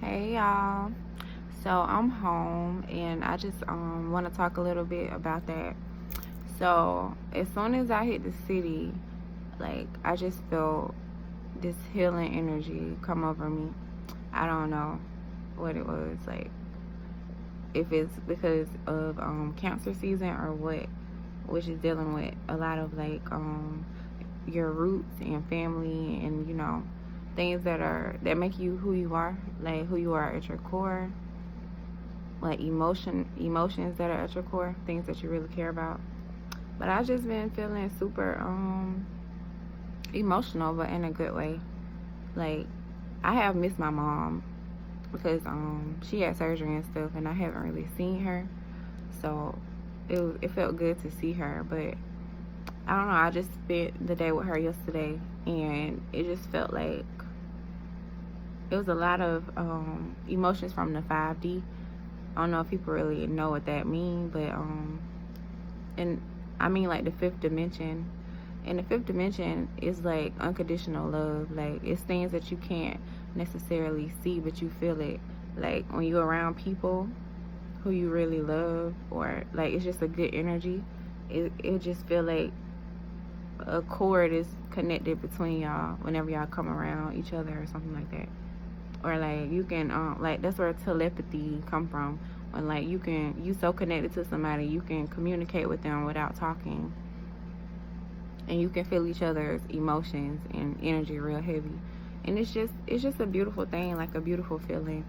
Hey y'all. So I'm home and I just want to talk a little bit about that. So as soon as I hit the city, like I just felt this healing energy come over me. I don't know what it was, like if it's because of cancer season or what, which is dealing with a lot of like your roots and family and things that make you who you are, like who you are at your core, like emotions that are at your core, things that you really care about. But I just been feeling super emotional, but in a good way. Like I have missed my mom because she had surgery and stuff, and I haven't really seen her. So it felt good to see her, but I don't know. I just spent the day with her yesterday, and it just felt like it was a lot of emotions from the 5D. I don't know if people really know what that means, but and I mean like the fifth dimension. And the fifth dimension is like unconditional love. Like it's things that you can't necessarily see, but you feel it. Like when you're around people who you really love, or like it's just a good energy. It just feel like a cord is connected between y'all whenever y'all come around each other or something like that. Or like you can like that's where telepathy come from, when like you so connected to somebody you can communicate with them without talking, and you can feel each other's emotions and energy real heavy, and it's just a beautiful thing, like a beautiful feeling.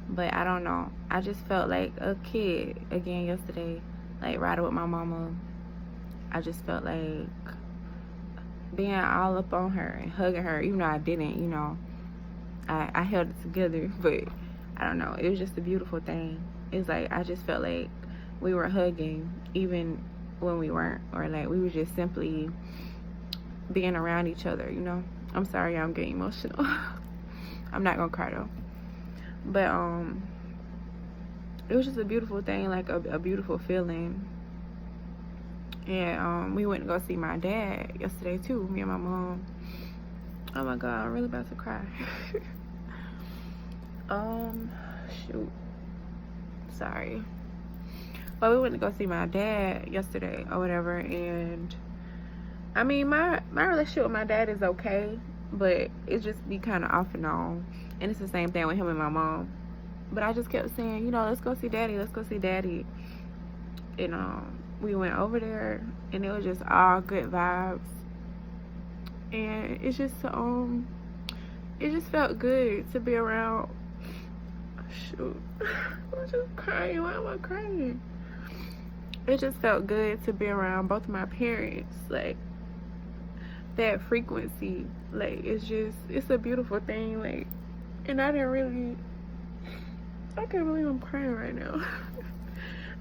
But I don't know, I just felt like a kid again yesterday, like riding with my mama. I just felt like being all up on her and hugging her, even though I didn't, I held it together, but I don't know. It was just a beautiful thing. It's like I just felt like we were hugging even when we weren't, or like we were just simply being around each other. I'm sorry, I'm getting emotional. I'm not gonna cry though. But it was just a beautiful thing, like a beautiful feeling. And we went to go see my dad yesterday too, me and my mom. Oh my god, I'm really about to cry. Shoot. Sorry. But we went to go see my dad yesterday or whatever, and I mean my relationship with my dad is okay, but it just be kind of off and on. And it's the same thing with him and my mom. But I just kept saying, let's go see daddy, let's go see daddy. And we went over there and it was just all good vibes. And it just felt good to be around. Shoot. I'm just crying. Why am I crying? It just felt good to be around both of my parents. Like that frequency. Like it's a beautiful thing. Like, and I can't believe I'm crying right now.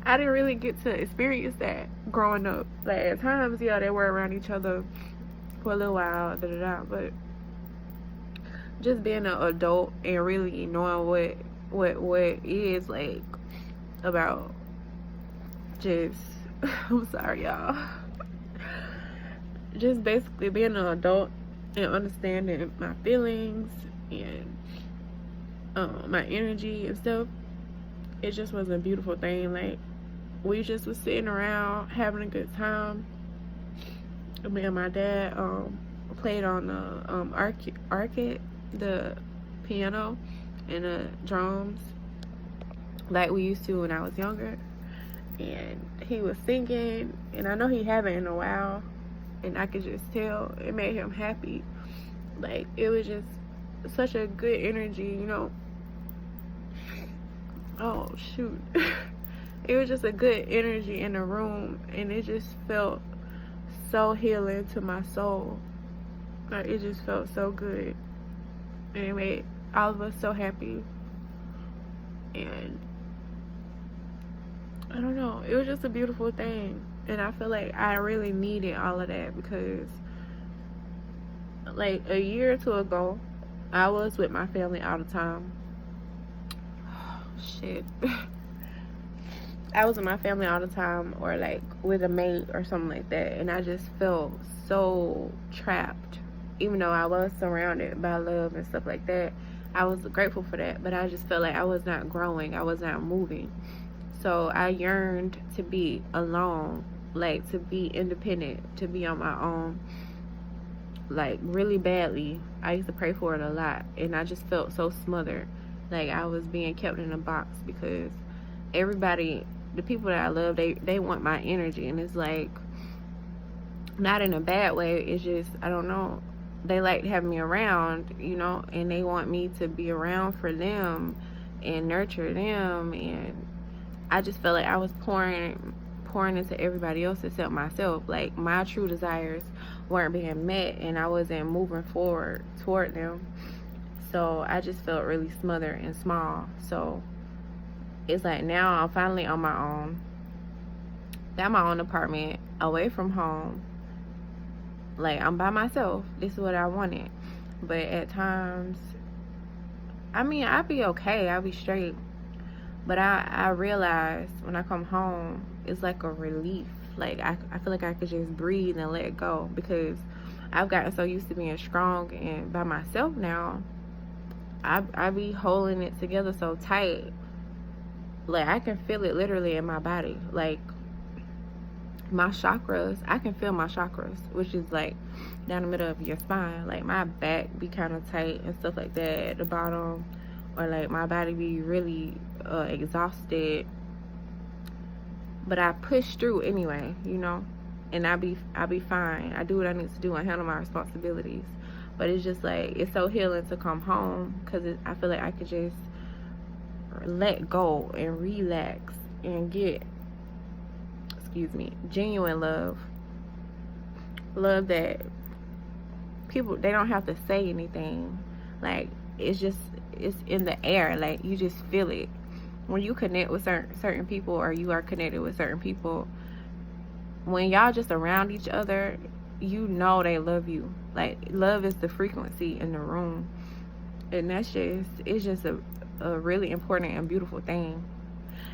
I didn't really get to experience that growing up. Like at times, yeah, they were around each other for a little while, but just being an adult and really knowing what is like about just I'm sorry y'all, just basically being an adult and understanding my feelings and my energy and stuff. It just was a beautiful thing. Like we just was sitting around having a good time. Me and my dad played on the arcade, the piano and the drums like we used to when I was younger. And he was singing, and I know he haven't in a while, and I could just tell it made him happy. Like it was just such a good energy. Oh shoot. It was just a good energy in the room, and it just felt so healing to my soul. Like it just felt so good, and it made all of us so happy. And I don't know, it was just a beautiful thing, and I feel like I really needed all of that, because like a year or two ago I was with my family all the time. Oh, shit. I was with my family all the time, or like with a mate or something like that, and I just felt so trapped. Even though I was surrounded by love and stuff like that, I was grateful for that, but I just felt like I was not growing, I was not moving. So I yearned to be alone, like to be independent, to be on my own, like really badly. I used to pray for it a lot, and I just felt so smothered, like I was being kept in a box because everybody, the people that I love, they want my energy, and it's like not in a bad way. It's just, I don't know, they like to have me around, you know, and they want me to be around for them and nurture them, and I just felt like I was pouring into everybody else except myself. Like my true desires weren't being met, and I wasn't moving forward toward them. So I just felt really smothered and small. So it's like now I'm finally on my own. Got my own apartment, away from home. Like I'm by myself. This is what I wanted. But at times, I mean, I'd be okay. I'd be straight. But I realized when I come home, it's like a relief. Like I feel like I could just breathe and let go, because I've gotten so used to being strong and by myself now. I be holding it together so tight. Like I can feel it literally in my body. Like my chakras, I can feel my chakras, which is like down the middle of your spine. Like my back be kind of tight and stuff like that at the bottom, or like my body be really exhausted, but I push through anyway, you know, and I be fine. I do what I need to do and handle my responsibilities. But it's just like, it's so healing to come home, because I feel like I could just let go and relax and get, genuine love that people, they don't have to say anything. Like it's in the air. Like you just feel it when you connect with certain people, or you are connected with certain people. When y'all just around each other, you know they love you. Like love is the frequency in the room, and it's just a really important and beautiful thing.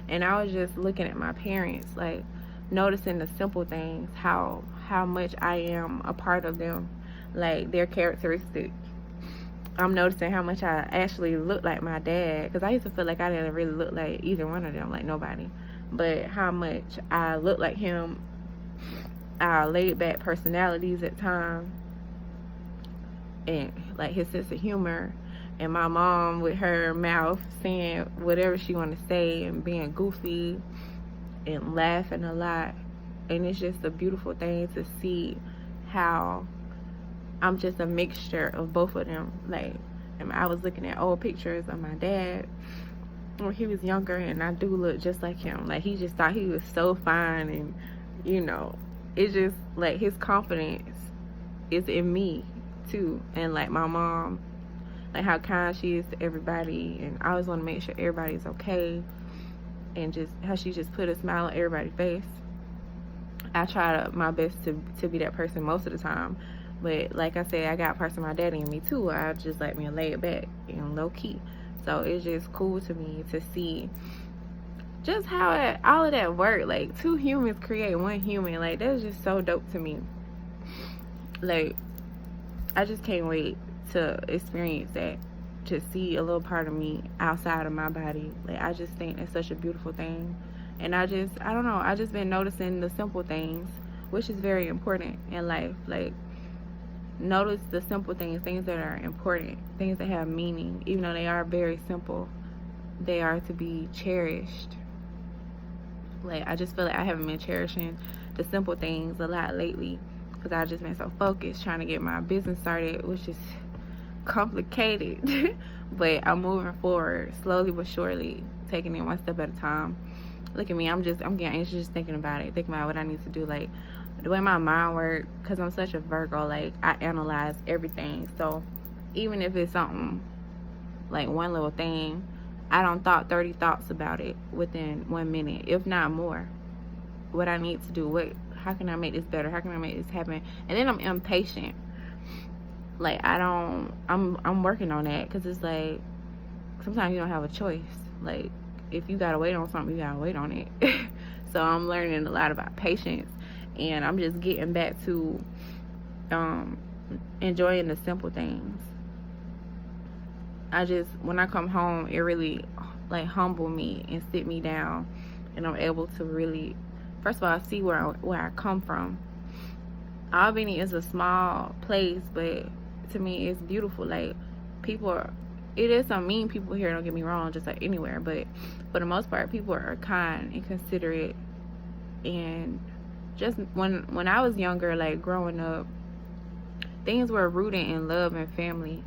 And I was just looking at my parents, like noticing the simple things, how much I am a part of them, like their characteristics. I'm noticing how much I actually look like my dad, because I used to feel like I didn't really look like either one of them, like nobody. But how much I look like him, our laid back personalities at times, and like his sense of humor, and my mom with her mouth saying whatever she want to say and being goofy and laughing a lot. And it's just a beautiful thing to see how I'm just a mixture of both of them. Like, I was looking at old pictures of my dad when he was younger, and I do look just like him. Like, he just thought he was so fine, and you know, it's just like his confidence is in me too. And like my mom, like how kind she is to everybody, and I always want to make sure everybody's okay, and just how she just put a smile on everybody's face. I try my best to be that person most of the time. But like I said, I got parts of my daddy in me too. I just like me lay it back and low key. So it's just cool to me to see just how all of that work. Like 2 humans create 1 human. Like that's just so dope to me. Like I just can't wait to experience that, to see a little part of me outside of my body. Like I just think it's such a beautiful thing. And I don't know, I just been noticing the simple things, which is very important in life. Like notice the simple things that are important, things that have meaning. Even though they are very simple, they are to be cherished. Like I just feel like I haven't been cherishing the simple things a lot lately, because I've just been so focused trying to get my business started, which is complicated. But I'm moving forward slowly but surely, taking it one step at a time. Look at me, I'm getting anxious just thinking about what I need to do. Like the way my mind works, because I'm such a Virgo, like I analyze everything. So even if it's something like one little thing, I don't thought 30 thoughts about it within 1 minute, if not more. What I need to do, how can I make this better, how can I make this happen? And then I'm impatient. Like I'm working on that, because it's like sometimes you don't have a choice. Like if you gotta wait on something, you gotta wait on it. So I'm learning a lot about patience, and I'm just getting back to enjoying the simple things. when I come home, it really like humble me and sit me down, and I'm able to really, first of all, see where I come from. Albany is a small place, but to me, it's beautiful. Like, it is some mean people here, don't get me wrong, just like anywhere, but for the most part, people are kind and considerate. And just when I was younger, like growing up, things were rooted in love and family.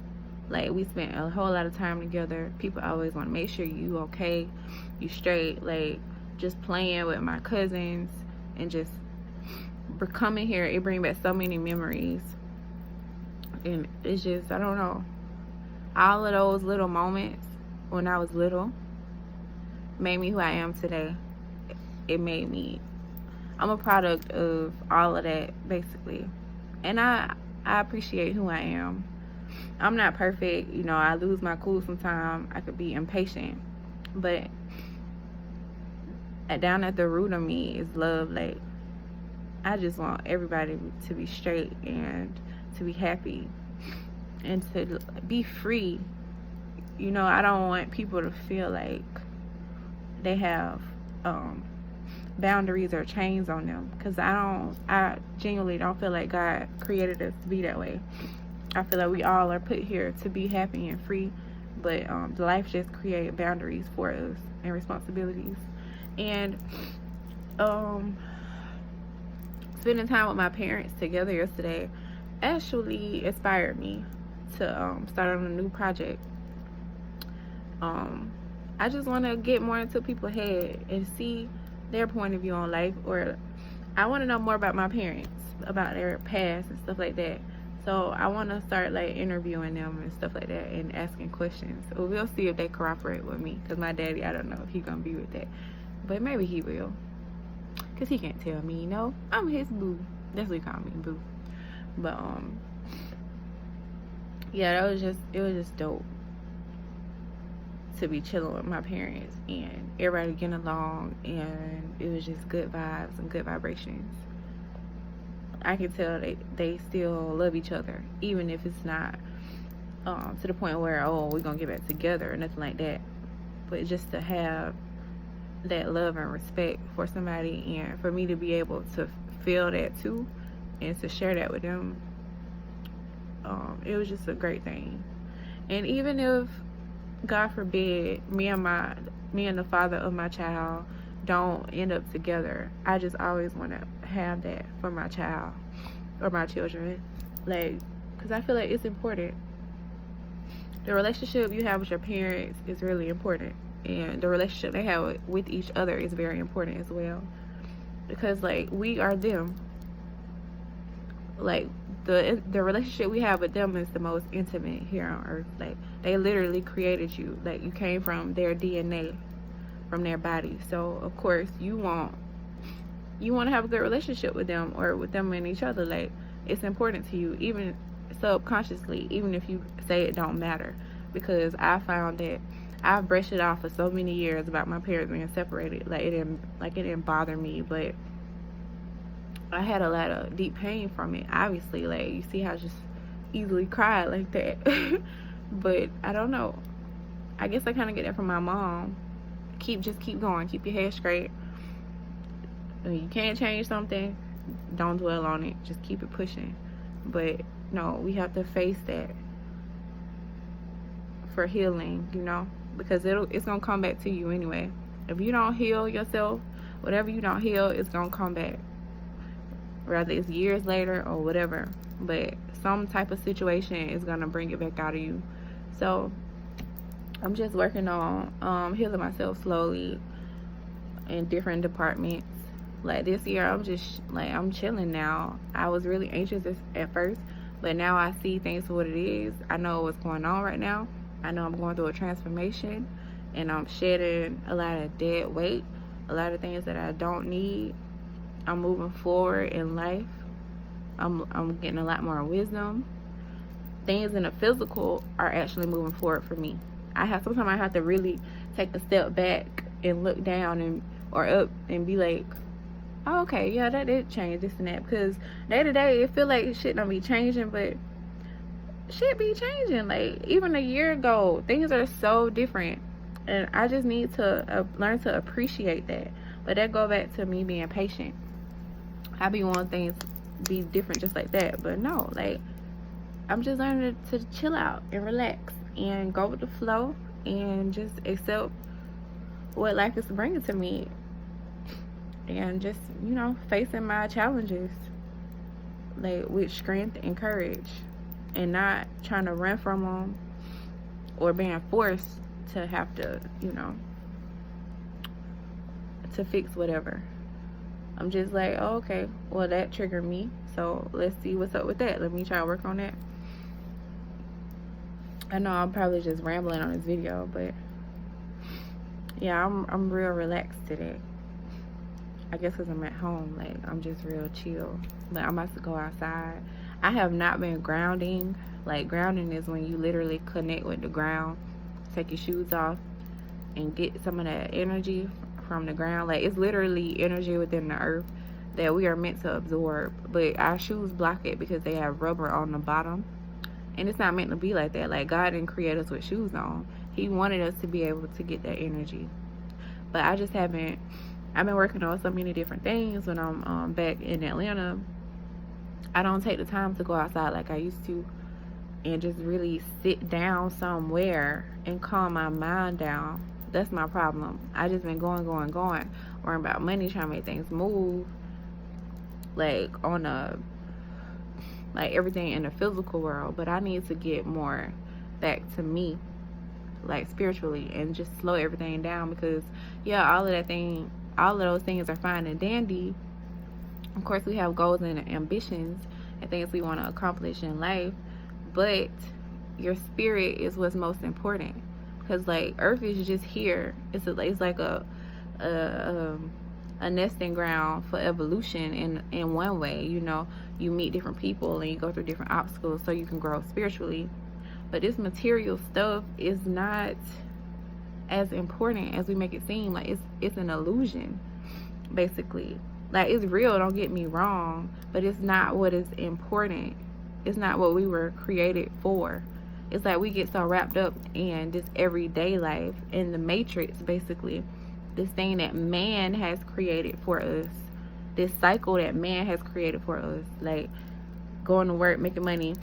Like, we spent a whole lot of time together. People always want to make sure you okay, you straight. Like, just playing with my cousins and just coming here, it brings back so many memories. And it's just, I don't know, all of those little moments when I was little made me who I am today. I'm a product of all of that, basically. And I appreciate who I am. I'm not perfect, you know, I lose my cool sometimes. I could be impatient. But down at the root of me is love. Like, I just want everybody to be straight and to be happy and to be free. You know, I don't want people to feel like they have boundaries or chains on them, because I genuinely don't feel like God created us to be that way. I feel like we all are put here to be happy and free, but life just created boundaries for us and responsibilities. And spending time with my parents together yesterday actually inspired me to start on a new project. I just want to get more into people's head and see their point of view on life, or I want to know more about my parents, about their past and stuff like that. So I want to start like interviewing them and stuff like that and asking questions. So we'll see if they cooperate with me, because my daddy, I don't know if he's gonna be with that, but maybe he will, because he can't tell me, you know, I'm his boo. That's what he call me, boo. But yeah, it was just dope to be chilling with my parents and everybody getting along, and it was just good vibes and good vibrations. I can tell they still love each other, even if it's not to the point where, oh, we're gonna get back together or nothing like that. But just to have that love and respect for somebody, and for me to be able to feel that too and to share that with them, it was just a great thing. And even if, God forbid, me and the father of my child don't end up together, I just always want to have that for my child or my children, like, because I feel like it's important. The relationship you have with your parents is really important, and the relationship they have with each other is very important as well, because like, we are them. Like, the relationship we have with them is the most intimate here on earth. Like, they literally created you. Like, you came from their DNA, from their body. So of course you want to have a good relationship with them, or with them and each other. Like, it's important to you, even subconsciously, even if you say it don't matter. Because I found that I've brushed it off for so many years about my parents being separated. Like, it didn't bother me, but I had a lot of deep pain from it, obviously. Like, you see how I just easily cried like that. But I don't know, I guess I kind of get that from my mom. Just keep going, keep your head straight. When you can't change something, don't dwell on it, just keep it pushing. But no, we have to face that for healing, you know, because it's gonna come back to you anyway. If you don't heal yourself, whatever you don't heal, it's gonna come back, whether it's years later or whatever. But some type of situation is gonna bring it back out of you. So I'm just working on healing myself slowly in different departments. Like, this year, I'm chilling now. I was really anxious at first, but now I see things for what it is. I know what's going on right now. I know I'm going through a transformation, and I'm shedding a lot of dead weight, a lot of things that I don't need. I'm moving forward in life. I'm getting a lot more wisdom. Things in the physical are actually moving forward for me. Sometimes I have to really take a step back and look down or up and be like, oh, okay, yeah, that did change, this and that. Because day to day, it feel like shit don't be changing, but shit be changing. Like, even a year ago, things are so different. And I just need to learn to appreciate that. But that go back to me being patient. I be wanting things be different just like that. But no, like, I'm just learning to chill out and relax and go with the flow and just accept what life is bringing to me. And just, facing my challenges, like, with strength and courage. And not trying to run from them or being forced to have to, to fix whatever. I'm just like, oh, okay, well, that triggered me, so let's see what's up with that. Let me try to work on that. I know I'm probably just rambling on this video, but yeah, I'm real relaxed today. I guess because I'm at home, like, I'm just real chill. Like, I'm about to go outside. I have not been grounding. Like, grounding is when you literally connect with the ground, take your shoes off, and get some of that energy from the ground. Like, it's literally energy within the earth that we are meant to absorb, but our shoes block it because they have rubber on the bottom, and it's not meant to be like that. Like, God didn't create us with shoes on. He wanted us to be able to get that energy, but I just haven't. I've been working on so many different things. When I'm back in Atlanta, I don't take the time to go outside like I used to and just really sit down somewhere and calm my mind down. That's my problem. I just been going, worrying about money, trying to make things move, like everything in the physical world. But I need to get more back to me, like spiritually, and just slow everything down, because all of those things are fine and dandy. Of course, we have goals and ambitions and things we want to accomplish in life, but your spirit is what's most important. Because, like, Earth is just here. It's like a nesting ground for evolution in one way. You meet different people and you go through different obstacles so you can grow spiritually. But this material stuff is not as important as we make it seem. Like, it's an illusion, basically. Like, it's real, don't get me wrong, but it's not what is important. It's not what we were created for. It's like we get so wrapped up in this everyday life, in the matrix, basically, this thing that man has created for us, this cycle that man has created for us, like going to work, making money,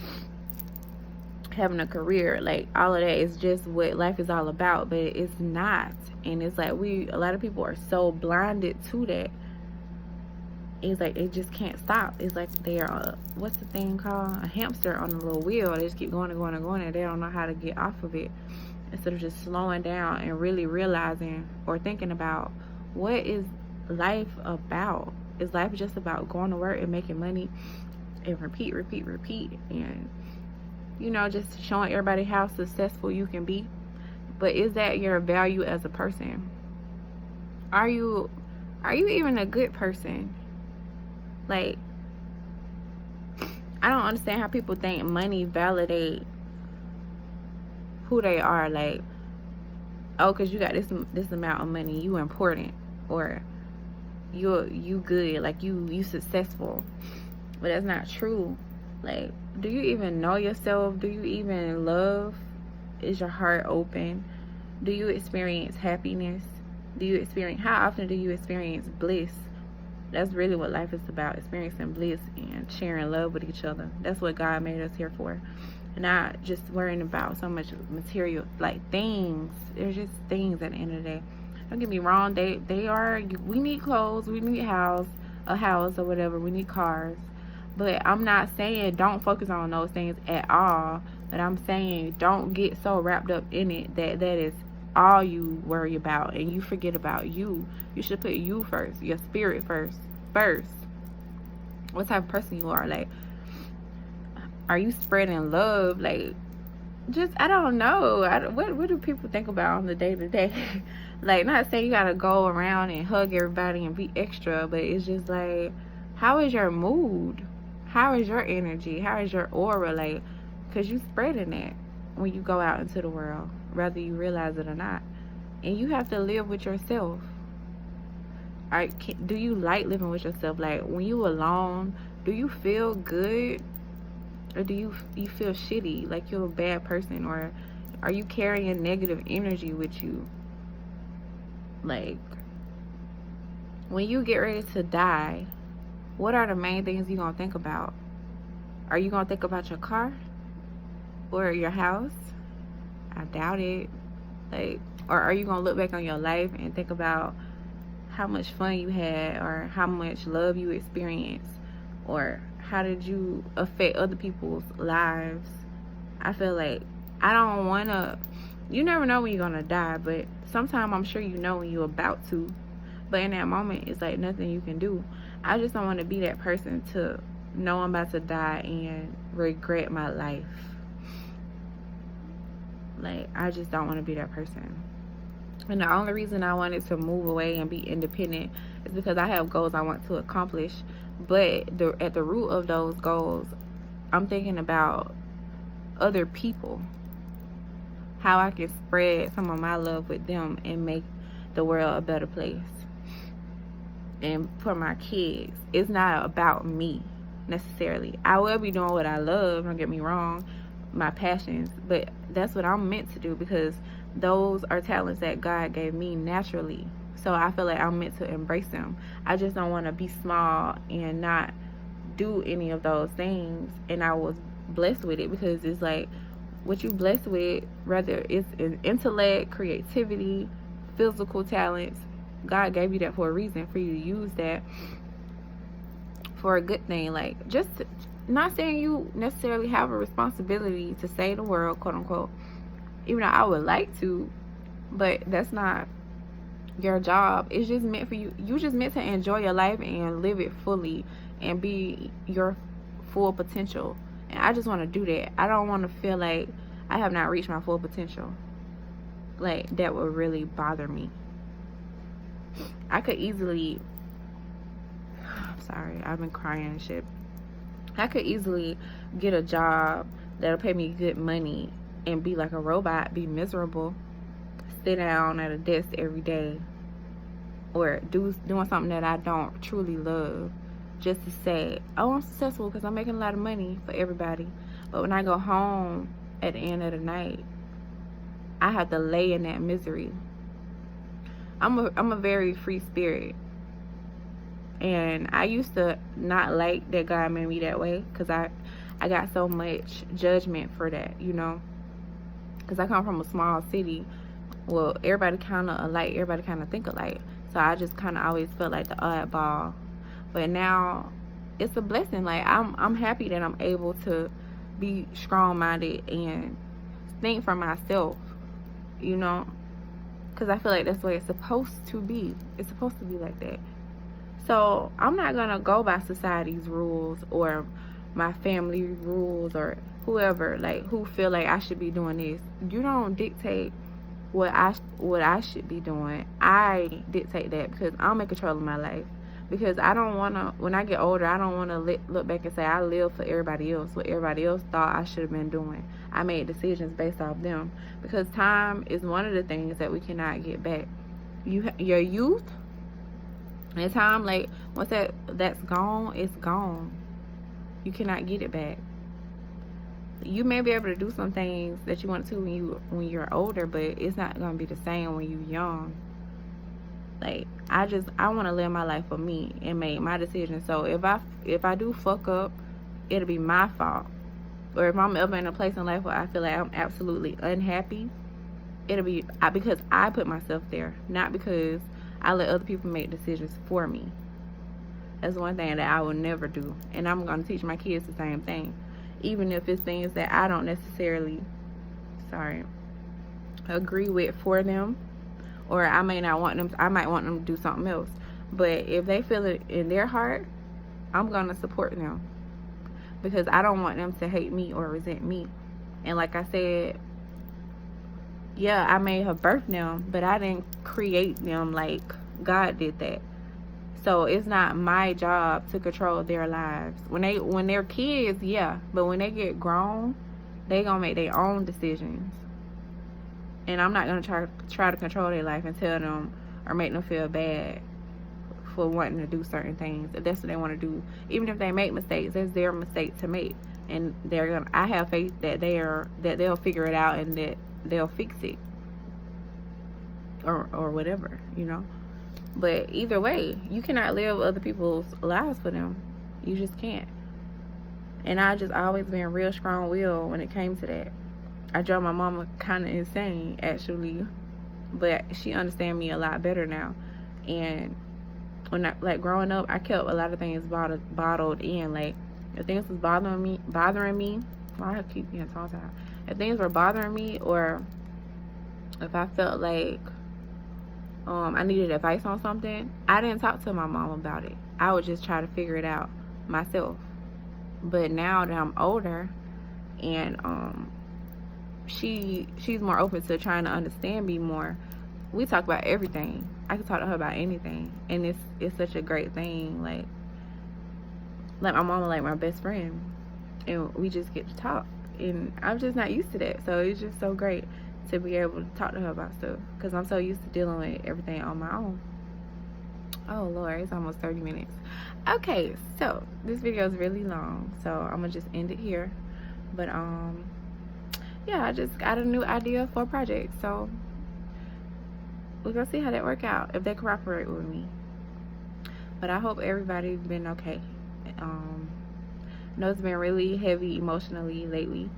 having a career. Like, all of that is just what life is all about, but it's not. And it's like a lot of people are so blinded to that. It's like they just can't stop. It's like they are what's the thing called, a hamster on a little wheel. They just keep going and they don't know how to get off of it, instead of just slowing down and really realizing or thinking about, what is life about? Is life just about going to work and making money and repeat, and just showing everybody how successful you can be? But is that your value as a person? Are you even a good person? Like, I don't understand how people think money validate who they are. Like, oh, because you got this amount of money, you important, or you good, like you successful. But that's not true. Like, do you even know yourself? Do you even love? Is your heart open? Do you experience happiness? How often do you experience bliss? That's really what life is about, experiencing bliss and sharing love with each other. That's what God made us here for. And not just worrying about so much material, like things. They're just things at the end of the day. Don't get me wrong, they are, we need clothes, we need a house or whatever, we need cars. But I'm not saying don't focus on those things at all. But I'm saying don't get so wrapped up in it that is all you worry about, and you forget about you. You should put you first, your spirit first. What type of person you are. Like, are you spreading love? Like, just, I don't know. What do people think about on the day-to-day? Like, not saying you gotta go around and hug everybody and be extra, but it's just like, how is your mood? How is your energy? How is your aura? Like, because you spreading that when you go out into the world, whether you realize it or not. And you have to live with yourself. Do you like living with yourself? Like, when you alone, do you feel good? Or do you feel shitty, like you're a bad person? Or are you carrying negative energy with you? Like, when you get ready to die, what are the main things you're going to think about? Are you going to think about your car? Or your house? I doubt it. Like, or are you going to look back on your life and think about how much fun you had, or how much love you experienced, or how did you affect other people's lives? I feel like I don't want to, you never know when you're going to die, but sometimes I'm sure you know when you're about to. But in that moment, it's like nothing you can do. I just don't want to be that person to know I'm about to die and regret my life. Like, I just don't want to be that person. And the only reason I wanted to move away and be independent is because I have goals I want to accomplish. But at the root of those goals, I'm thinking about other people. How I can spread some of my love with them and make the world a better place. And for my kids, it's not about me necessarily. I will be doing what I love, don't get me wrong, my passions, but that's what I'm meant to do, because those are talents that God gave me naturally. So I feel like I'm meant to embrace them. I just don't want to be small and not do any of those things. And I was blessed with it, because it's like what you blessed with, whether it's in intellect, creativity, physical talents, God gave you that for a reason, for you to use that for a good thing. Like, just not saying you necessarily have a responsibility to save the world, quote unquote, even though I would like to, but that's not your job. It's just meant for you. You just meant to enjoy your life and live it fully and be your full potential. And I just want to do that. I don't want to feel like I have not reached my full potential. Like, that would really bother me. I could easily, I'm sorry, I've been crying and shit. I could easily get a job that'll pay me good money and be like a robot, be miserable, sit down at a desk every day, or doing something that I don't truly love, just to say, oh, I'm successful because I'm making a lot of money for everybody. But when I go home at the end of the night, I have to lay in that misery. I'm a very free spirit, and I used to not like that God made me that way, because I got so much judgment for that, you know, because I come from a small city. Well, everybody kind of alike, everybody kind of think alike, so I just kind of always felt like the oddball. But now it's a blessing. Like, I'm happy that I'm able to be strong-minded and think for myself, you know, because I feel like that's the way it's supposed to be. It's supposed to be like that. So I'm not gonna go by society's rules or my family rules or whoever, like, who feel like I should be doing this. You don't dictate what I should be doing. I dictate that, because I'm in control of my life. Because I don't want to, when I get older, I don't want to look back and say I live for everybody else, what everybody else thought I should have been doing. I made decisions based off them. Because time is one of the things that we cannot get back. Your youth and time, like, once that's gone, it's gone. You cannot get it back. You may be able to do some things that you want to when you're older, but it's not going to be the same when you're young. Like, I want to live my life for me and make my decisions. So if I do fuck up, it'll be my fault. Or if I'm ever in a place in life where I feel like I'm absolutely unhappy, it'll be because I put myself there, not because I let other people make decisions for me. That's one thing that I will never do. And I'm going to teach my kids the same thing. Even if it's things that I don't necessarily, agree with for them. Or I might want them to do something else. But if they feel it in their heart, I'm going to support them. Because I don't want them to hate me or resent me. And like I said, yeah, I may have birthed them, but I didn't create them. Like, God did that. So it's not my job to control their lives. When they're kids, yeah. But when they get grown, they going to make their own decisions. And I'm not going to try to control their life and tell them or make them feel bad for wanting to do certain things. If that's what they want to do. Even if they make mistakes, that's their mistake to make. and I have faith that they'll figure it out and that they'll fix it, or whatever, you know. But either way, you cannot live other people's lives for them. You just can't. And I just always been real strong-willed when it came to that. I drove my mama kind of insane, actually, but she understands me a lot better now. And when like growing up, I kept a lot of things bottled in. Like, if things was bothering me, why I keep being tongue-tied? If things were bothering me, or if I felt like I needed advice on something, I didn't talk to my mom about it. I would just try to figure it out myself. But now that I'm older, and she's more open to trying to understand me more, we talk about everything. I can talk to her about anything, and it's such a great thing. Like my mama, like my best friend, and we just get to talk. And I'm just not used to that, so it's just so great to be able to talk to her about stuff, because I'm so used to dealing with everything on my own. Oh Lord, it's almost 30 minutes. Okay, so this video is really long, so I'm gonna just end it here. But yeah, I just got a new idea for a project, so we're gonna see how that work out, if they cooperate with me. But I hope everybody's been okay. I know it's been really heavy emotionally lately,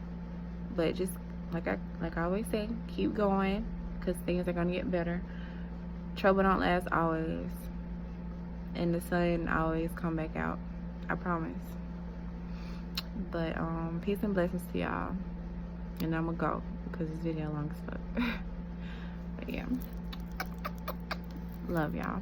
but just like I always say, keep going, because things are gonna get better. Trouble don't last always, and the sun always come back out, I promise. But peace and blessings to y'all, and I'm gonna go because this video long as fuck. But yeah, love y'all.